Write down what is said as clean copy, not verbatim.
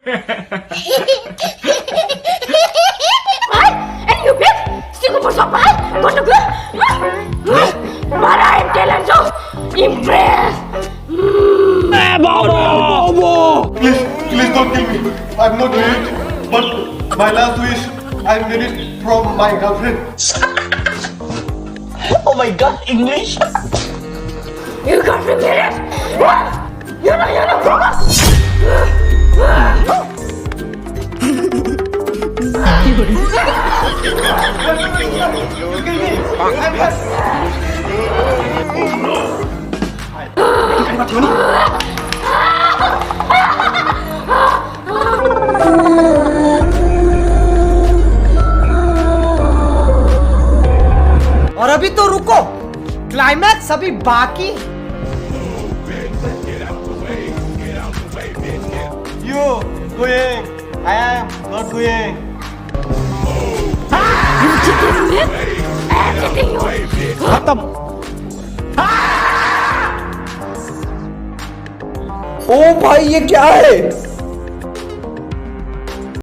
And you big? Stick for some pie? What a good? But I'm telling you, impressed. Please don't kill me. I'm not married. But my last wish, I'm married from my girlfriend. Oh my god, English? You got to get it. What? You're not promise. और अभी तो रुको, climax अभी बाकी। You going? I am not going. You cheating me? I am cheating you. खत्म। ओ भाई ये क्या है?